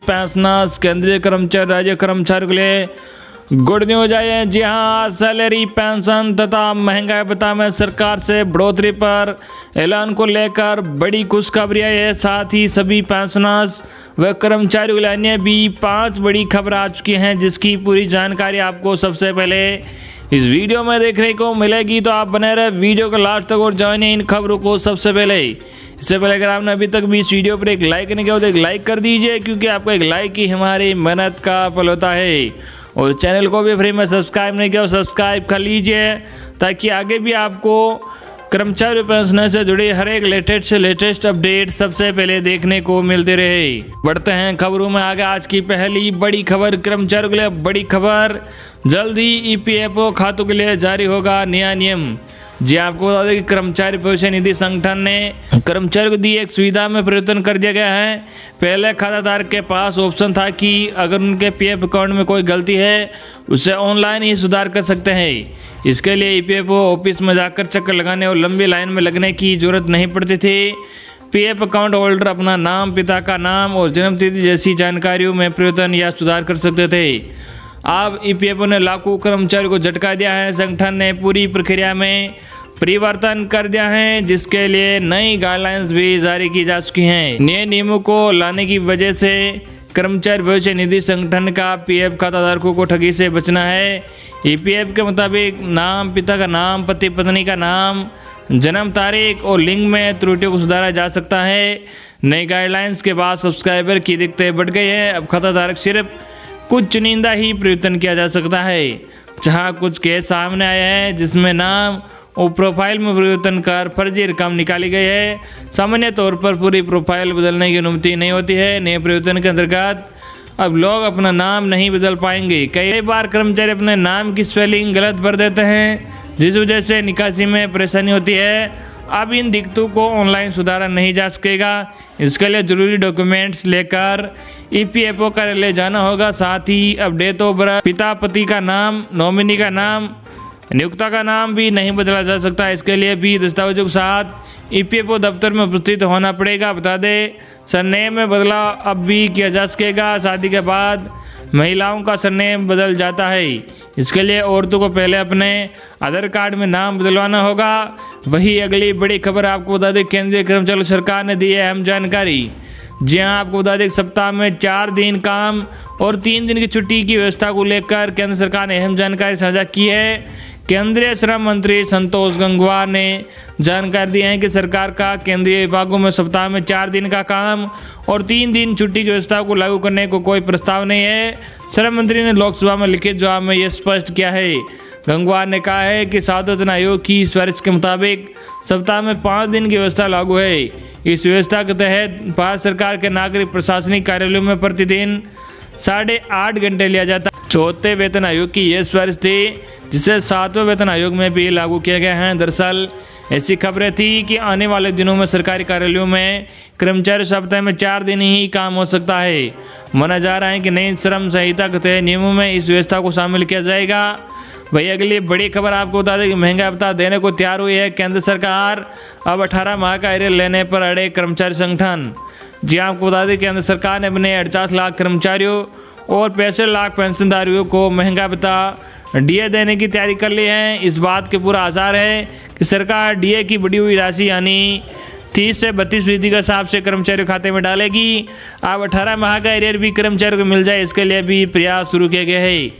Pensioners केंद्रीय कर्मचारी राज्य कर्मचारियों के लिए गुड न्यूज आई है। जी हाँ, सैलरी पेंशन तथा महंगाई भत्ता में सरकार से बढ़ोतरी पर ऐलान को लेकर बड़ी खुशखबरी आई है। साथ ही सभी पेंशनर्स व कर्मचारियों के लिए अन्य भी 5 बड़ी खबर आ चुकी हैं, जिसकी पूरी जानकारी आपको सबसे पहले इस वीडियो में देखने को मिलेगी। तो आप बने रहे वीडियो को लास्ट तक और जानिए इन खबरों को सबसे पहले। इससे पहले अगर आपने अभी तक भी इस वीडियो पर एक लाइक नहीं किया तो एक लाइक कर दीजिए, क्योंकि आपका एक लाइक ही हमारी मेहनत का फल होता है। और चैनल को भी फ्री में सब्सक्राइब नहीं किया, सब्सक्राइब कर लीजिए, ताकि आगे भी आपको कर्मचारी पेंशन से जुड़ी हर एक लेटेस्ट अपडेट सबसे पहले देखने को मिलते रहे। बढ़ते हैं खबरों में आगे। आज की पहली बड़ी खबर कर्मचारियों के लिए बड़ी खबर, जल्द ही ईपीएफओ खातों के लिए जारी होगा नया नियम। जी आपको बता दें कि कर्मचारी भविष्य निधि संगठन ने कर्मचारियों को दी एक सुविधा में परिवर्तन कर दिया गया है। पहले खाताधारक के पास ऑप्शन था कि अगर उनके पीएफ अकाउंट में कोई गलती है उसे ऑनलाइन ही सुधार कर सकते हैं। इसके लिए ईपीएफओ ऑफिस में जाकर चक्कर लगाने और लंबी लाइन में लगने की जरूरत नहीं पड़ती थी। पीएफ अकाउंट होल्डर अपना नाम, पिता का नाम और जन्मतिथि जैसी जानकारियों में परिवर्तन या सुधार कर सकते थे। अब ईपीएफओ ने लाखों कर्मचारियों को झटका दिया है। संगठन ने पूरी प्रक्रिया में परिवर्तन कर दिया है, जिसके लिए नई गाइडलाइंस भी जारी की जा चुकी हैं। नए नियमों को लाने की वजह से कर्मचारी भविष्य निधि संगठन का पीएफ खाताधारकों को ठगी से बचना है। ईपीएफ के मुताबिक नाम, पिता का नाम, पति पत्नी का नाम, जन्म तारीख और लिंग में त्रुटियों को सुधारा जा सकता है। नई गाइडलाइंस के बाद सब्सक्राइबर की दिक्कतें बढ़ गई है। अब खाताधारक सिर्फ कुछ चुनिंदा ही परिवर्तन किया जा सकता है। जहां कुछ केस सामने आए हैं जिसमें नाम और प्रोफाइल में परिवर्तन कर फर्जी रकम निकाली गई है। सामान्य तौर पर पूरी प्रोफाइल बदलने की अनुमति नहीं होती है। नए परिवर्तन के अंतर्गत अब लोग अपना नाम नहीं बदल पाएंगे। कई बार कर्मचारी अपने नाम की स्पेलिंग गलत भर देते हैं, जिस वजह से निकासी में परेशानी होती है। अब इन दिक्कतों को ऑनलाइन सुधारा नहीं जा सकेगा। इसके लिए जरूरी डॉक्यूमेंट्स लेकर ईपीएफओ कार्यालय जाना होगा। साथ ही अब डेट ऑफ बर्थ, पिता पति का नाम, नॉमिनी का नाम, नियोक्ता का नाम भी नहीं बदला जा सकता। इसके लिए भी दस्तावेजों के साथ ईपीएफओ दफ्तर में उपस्थित होना पड़ेगा। बता दें, सरनेम में बदलाव अब भी किया जा सकेगा। शादी के बाद महिलाओं का सरनेम बदल जाता है। इसके लिए औरतों को पहले अपने आधार कार्ड में नाम बदलवाना होगा। वही अगली बड़ी खबर आपको बता दें, केंद्रीय कर्मचारी सरकार ने दी है अहम जानकारी। जी हाँ, आपको बता दें, सप्ताह में 4 दिन काम और 3 दिन की छुट्टी की व्यवस्था को लेकर केंद्र सरकार ने अहम जानकारी साझा की है। केंद्रीय श्रम मंत्री संतोष गंगवार ने जानकारी दी है कि सरकार का केंद्रीय विभागों में सप्ताह में 4 दिन का काम और 3 दिन छुट्टी की व्यवस्था को लागू करने को कोई प्रस्ताव नहीं है। श्रम मंत्री ने लोकसभा में लिखित जवाब में यह स्पष्ट किया है। गंगवार ने कहा है कि सातवें आयोग की सिफारिश के मुताबिक सप्ताह में 5 दिन की व्यवस्था लागू है। इस व्यवस्था के तहत भारत सरकार के नागरिक प्रशासनिक कार्यालयों में प्रतिदिन 8.5 घंटे लिया जाता। 4वें वेतन आयोग की यह सिफारिश थी, जिसे 7वें वेतन आयोग में भी लागू किया गया है। दरअसल ऐसी खबरें थी कि आने वाले दिनों में सरकारी कार्यालयों में कर्मचारी सप्ताह में 4 दिन ही काम हो सकता है। माना जा रहा है कि नई श्रम संहिता के तहत नियमों में इस व्यवस्था को शामिल किया जाएगा। वही अगली बड़ी खबर आपको बता दें कि महंगाई भत्ता देने को तैयार हुई है केंद्र सरकार। अब 18 माह का एरियर लेने पर अड़े कर्मचारी संगठन। जी आपको बता दें, केंद्र सरकार ने अपने 48 लाख कर्मचारियों और 65 लाख पेंशनधारियों को महंगाई भत्ता डीए देने की तैयारी कर ली है। इस बात के पूरा आसार है कि सरकार डीए की बढ़ी हुई राशि यानी 30 से 32% के हिसाब से कर्मचारियों खाते में डालेगी। अब 18 माह का एरियर भी कर्मचारियों को मिल जाए, इसके लिए भी प्रयास शुरू किए गए हैं।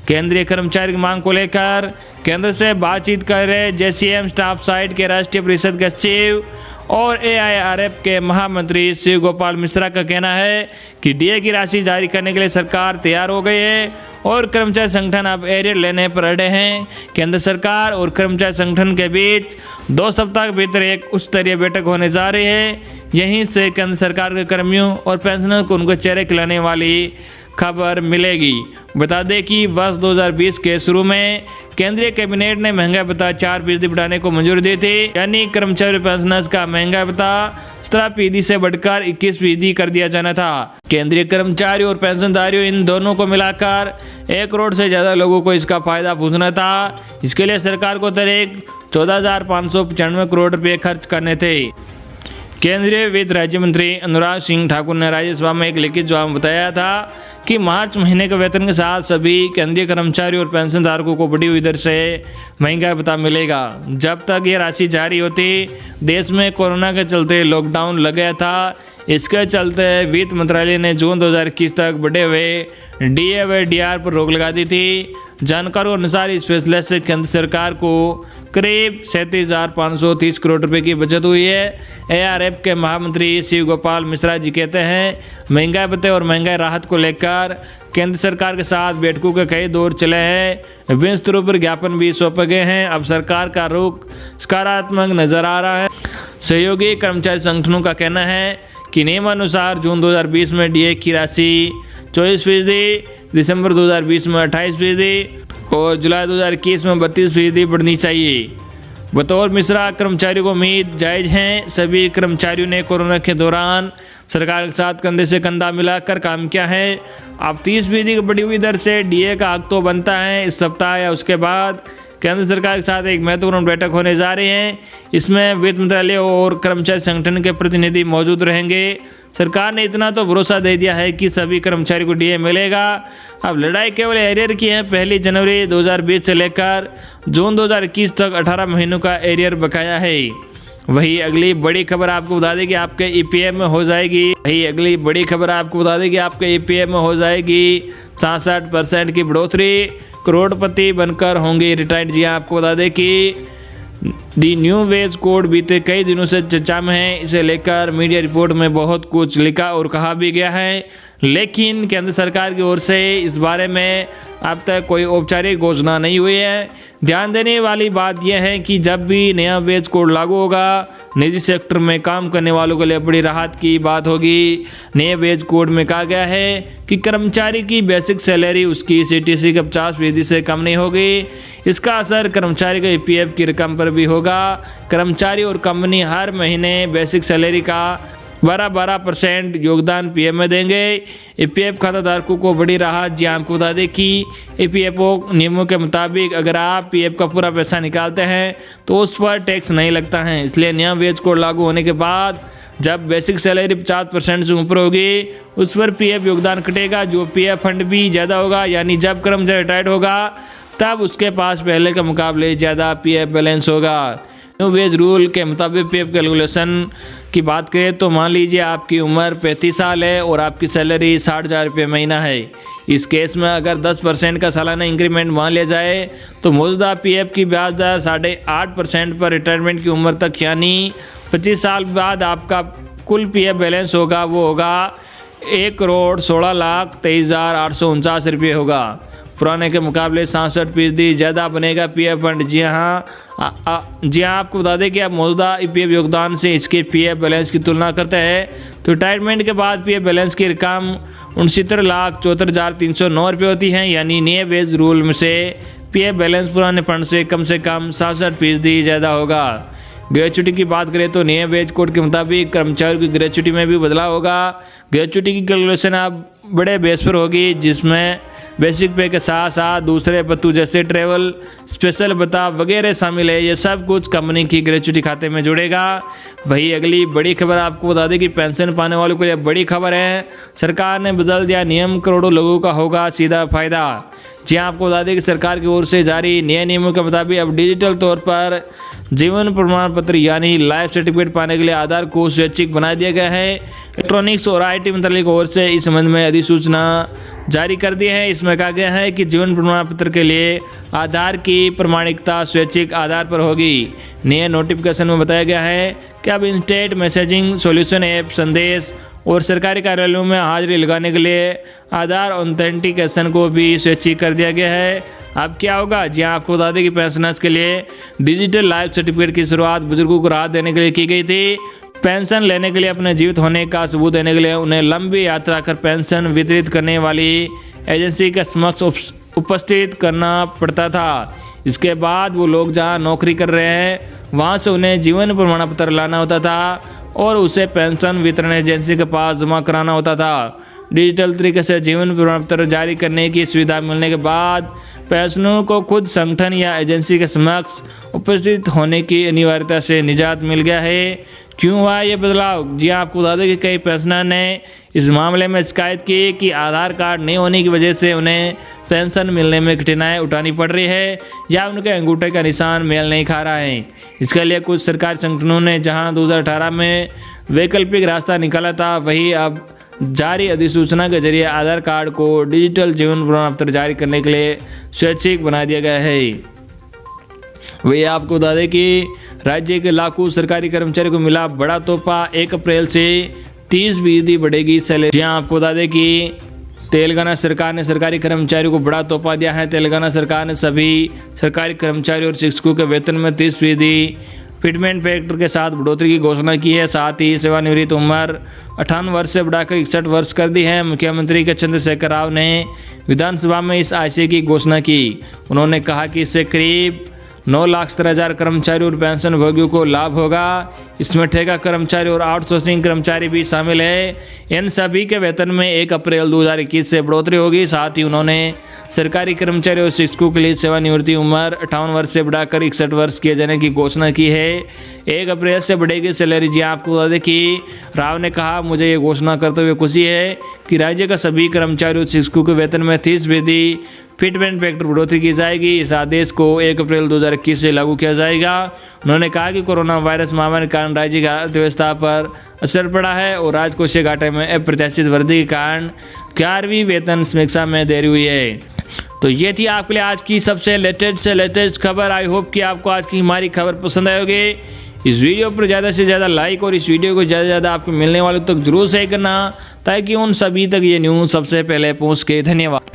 केंद्रीय कर्मचारी की मांग को लेकर केंद्र से बातचीत कर रहे जेसीएम स्टाफ साइट के राष्ट्रीय परिषद के सचिव और एआईआरएफ के महामंत्री शिव गोपाल मिश्रा का कहना है कि डीए की राशि जारी करने के लिए सरकार तैयार हो गई है और कर्मचारी संगठन अब एरियर लेने पर अड़े हैं। केंद्र सरकार और कर्मचारी संगठन के बीच 2 सप्ताह के भीतर एक उच्च स्तरीय बैठक होने जा रही है। यहीं से केंद्र सरकार के कर्मियों और पेंशनर को उनके चेहरे खिलाने वाली खबर मिलेगी। बता दें कि वर्ष 2020 के शुरू में केंद्रीय कैबिनेट ने महंगाई भत्ता 4% बढ़ाने को मंजूरी दी थी, यानी कर्मचारी पेंशनर्स का महंगाई भत्ता 17% से बढ़कर 21% कर दिया जाना था। केंद्रीय कर्मचारी और पेंशनधारियों इन दोनों को मिलाकर 1 करोड़ से ज्यादा लोगों को इसका फायदा पहुंचना था। इसके लिए सरकार को करीब 14,595 करोड़ रुपए खर्च करने थे। केंद्रीय वित्त राज्य मंत्री अनुराग सिंह ठाकुर ने राज्यसभा में एक लिखित जवाब में बताया था कि मार्च महीने के वेतन के साथ सभी केंद्रीय कर्मचारियों और पेंशनधारकों को बढ़ी हुई दर से महंगाई भत्ता मिलेगा। जब तक ये राशि जारी होती, देश में कोरोना के चलते लॉकडाउन लग गया था। इसके चलते वित्त मंत्रालय ने जून 2021 तक बढ़े हुए डीए व डीआर पर रोक लगा दी थी। जानकारों के अनुसार इस फैसले से केंद्र सरकार को करीब 37,530 करोड़ रुपए की बचत हुई है। एआरएफ के महामंत्री शिव गोपाल मिश्रा जी कहते हैं, महंगाई भत्ते और महंगाई राहत को लेकर केंद्र सरकार के साथ बैठकों के कई दौर चले हैं। विभिन्न स्तरों पर ज्ञापन भी सौंपे गए हैं। अब सरकार का रुख सकारात्मक नजर आ रहा है। सहयोगी कर्मचारी संगठनों का कहना है कि नियमानुसार जून 2020 में डीए की राशि 24%, दिसंबर 2020 में 28% और जुलाई 2021 में 32% बढ़नी चाहिए। बतौर मिश्रा, कर्मचारियों को उम्मीद जायज हैं। सभी कर्मचारियों ने कोरोना के दौरान सरकार के साथ कंधे से कंधा मिलाकर काम किया है। अब 30% की बढ़ी हुई दर से डीए का हक तो बनता है। इस सप्ताह या उसके बाद केंद्र सरकार के साथ एक महत्वपूर्ण बैठक होने जा रही है। इसमें वित्त मंत्रालय और कर्मचारी संगठन के प्रतिनिधि मौजूद रहेंगे। सरकार ने इतना तो भरोसा दे दिया है कि सभी कर्मचारी को डीए मिलेगा। अब लड़ाई केवल एरियर की है। 1 जनवरी 2020 से लेकर जून 2021 तक 18 महीनों का एरियर बकाया है। वही अगली बड़ी खबर आपको बता दें कि आपके ईपीएफ में हो जाएगी 66% की बढ़ोतरी। करोड़पति बनकर होंगे रिटायर्ड। जी आपको बता दें कि दी न्यू वेज कोड बीते कई दिनों से चर्चा में है। इसे लेकर मीडिया रिपोर्ट में बहुत कुछ लिखा और कहा भी गया है, लेकिन केंद्र सरकार की ओर से इस बारे में अब तक कोई औपचारिक घोषणा नहीं हुई है। ध्यान देने वाली बात यह है कि जब भी नया वेज कोड लागू होगा, निजी सेक्टर में काम करने वालों के लिए बड़ी राहत की बात होगी। नए वेज कोड में कहा गया है कि कर्मचारी की बेसिक सैलरी उसकी सीटीसी के 50% से कम नहीं होगी। इसका असर कर्मचारी के ईपीएफ की रकम पर भी होगा। कर्मचारी और कंपनी हर महीने बेसिक सैलरी का 12% योगदान पीएफ में देंगे। ईपीएफ खाताधारकों को बड़ी राहत। जी आपको बता दें कि ईपीएफओ नियमों के मुताबिक अगर आप पीएफ का पूरा पैसा निकालते हैं तो उस पर टैक्स नहीं लगता है। इसलिए नया वेज कोड लागू होने के बाद जब बेसिक सैलरी 50% से ऊपर होगी, उस पर पीएफ योगदान कटेगा। जो पीएफ फंड भी ज़्यादा होगा, यानी जब कर्मचारी रिटायर्ड होगा तब उसके पास पहले के मुकाबले ज़्यादा पीएफ बैलेंस होगा। न्यू वेज रूल के मुताबिक पीएफ कैलकुलेशन की बात करें तो मान लीजिए आपकी उम्र 35 साल है और आपकी सैलरी 60,000 रुपये महीना है। इस केस में अगर 10% का सालाना इंक्रीमेंट मान लिया जाए तो मौजूदा पीएफ की ब्याज दर 8.5% पर रिटायरमेंट की उम्र तक यानी 25 साल बाद आपका कुल पीएफ बैलेंस होगा वो होगा 1,16,23,849 रुपये होगा। पुराने के मुकाबले 67% ज़्यादा बनेगा पीएफ फंड। जी हाँ आपको बता दें कि आप मौजूदा पीएफ योगदान से इसके पीएफ बैलेंस की तुलना करते हैं तो रिटायरमेंट के बाद पीएफ बैलेंस की रकम 69,74,309 रुपये होती है। यानी नए वेज रूल में से पीएफ बैलेंस पुराने फंड से कम 67% ज़्यादा होगा। ग्रेचुटी की बात करें तो नए वेज कोड के मुताबिक कर्मचारियों की ग्रेचुटी में भी बदलाव होगा। ग्रेचुटी की कैलकुलेशन अब बड़े बेस पर होगी, जिसमें बेसिक पे के साथ साथ दूसरे भत्तू जैसे ट्रैवल स्पेशल भत्ता वगैरह शामिल है। ये सब कुछ कंपनी की ग्रेचुटी खाते में जुड़ेगा। वही अगली बड़ी खबर आपको बता दें कि पेंशन पाने वालों के लिए बड़ी खबर है। सरकार ने बदल दिया नियम, करोड़ों लोगों का होगा सीधा फायदा। जी आपको बता दें कि सरकार की ओर से जारी नए नियमों के मुताबिक अब डिजिटल तौर पर जीवन प्रमाण पत्र यानी लाइफ सर्टिफिकेट पाने के लिए आधार को स्वैच्छिक बना दिया गया है। इलेक्ट्रॉनिक्स और आईटी मंत्रालय की ओर से इस संबंध में अधिसूचना जारी कर दी है। इसमें कहा गया है कि जीवन प्रमाण पत्र के लिए आधार की प्रमाणिकता स्वैच्छिक आधार पर होगी। नए नोटिफिकेशन में बताया गया है कि अब इंस्टेंट मैसेजिंग सॉल्यूशन ऐप संदेश और सरकारी कार्यालयों में हाजिरी लगाने के लिए आधार ऑथेंटिकेशन को भी स्वैच्छिक कर दिया गया है। अब क्या होगा? जी आपको बता दें कि पेंशनर्स के लिए डिजिटल लाइफ सर्टिफिकेट की शुरुआत बुजुर्गों को राहत देने के लिए की गई थी। पेंशन लेने के लिए अपने जीवित होने का सबूत देने के लिए उन्हें लंबी यात्रा कर पेंशन वितरित करने वाली एजेंसी के समक्ष उपस्थित करना पड़ता था। इसके बाद वो लोग जहां नौकरी कर रहे हैं वहां से उन्हें जीवन प्रमाण पत्र लाना होता था और उसे पेंशन वितरण एजेंसी के पास जमा कराना होता था। डिजिटल तरीके से जीवन प्रमाण पत्र जारी करने की सुविधा मिलने के बाद पेंशनरों को खुद संगठन या एजेंसी के समक्ष उपस्थित होने की अनिवार्यता से निजात मिल गया है, क्यों हुआ ये बदलाव? जी आपको बता दें कि कई पेंशनर ने इस मामले में शिकायत की कि आधार कार्ड नहीं होने की वजह से उन्हें पेंशन मिलने में कठिनाई उठानी पड़ रही है या उनके अंगूठे का निशान मेल नहीं खा रहा है। इसके लिए कुछ सरकारी संगठनों ने जहां 2018 में वैकल्पिक रास्ता निकाला था, वहीं अब जारी अधिसूचना के जरिए आधार कार्ड को डिजिटल जीवन प्रमाण पत्र जारी करने के लिए स्वैच्छिक बना दिया गया है। वही आपको बता दें कि राज्य के लाखों सरकारी कर्मचारियों को मिला बड़ा तोहफा, 1 अप्रैल से 30% बढ़ेगी सैलरी। जी आपको बता दें कि तेलंगाना सरकार ने सरकारी कर्मचारियों को बड़ा तोहफा दिया है। तेलंगाना सरकार ने सभी सरकारी कर्मचारियों और शिक्षकों के वेतन में 30% फिटमेंट फैक्टर के साथ बढ़ोतरी की घोषणा की है। साथ ही सेवानिवृत्त उम्र 58 वर्ष से बढ़ाकर 61 वर्ष कर दी है। मुख्यमंत्री के चंद्रशेखर राव ने विधानसभा में इस आशय की घोषणा की। उन्होंने कहा कि इससे करीब 9,17,000 कर्मचारियों और पेंशन भोगियों को लाभ होगा। इसमें ठेका कर्मचारी और आउटसोर्सिंग कर्मचारी भी शामिल है। इन सभी के वेतन में 1 अप्रैल 2021 से बढ़ोतरी होगी। साथ ही उन्होंने सरकारी कर्मचारी और शिक्षकों के लिए सेवानिवृत्ति उम्र 58 वर्ष से बढ़ाकर 61 वर्ष किए जाने की घोषणा की है। 1 अप्रैल से बढ़ेगी सैलरी। जी आपको बता दें कि राव ने कहा, मुझे ये घोषणा करते हुए खुशी है कि राज्य का सभी कर्मचारियों और शिक्षकों के वेतन में 30% फिटमेंट फैक्टर बढ़ोतरी की जाएगी। इस आदेश को 1 अप्रैल 2021 से लागू किया जाएगा। उन्होंने कहा कि कोरोना वायरस महामारी के कारण राज्य की अर्थव्यवस्था पर असर पड़ा है और राजकोषीय घाटे में अप्रत्याशित वृद्धि के कारण 11वीं वेतन समीक्षा में देरी हुई है। तो ये थी आपके लिए आज की सबसे लेटेस्ट खबर। आई होप कि आपको आज की हमारी खबर पसंद आई होगी। इस वीडियो पर ज़्यादा से ज़्यादा लाइक और इस वीडियो को ज़्यादा से ज़्यादा आपको मिलने वालों तक जरूर शेयर करना, ताकि उन सभी तक ये न्यूज़ सबसे पहले पहुँच के। धन्यवाद।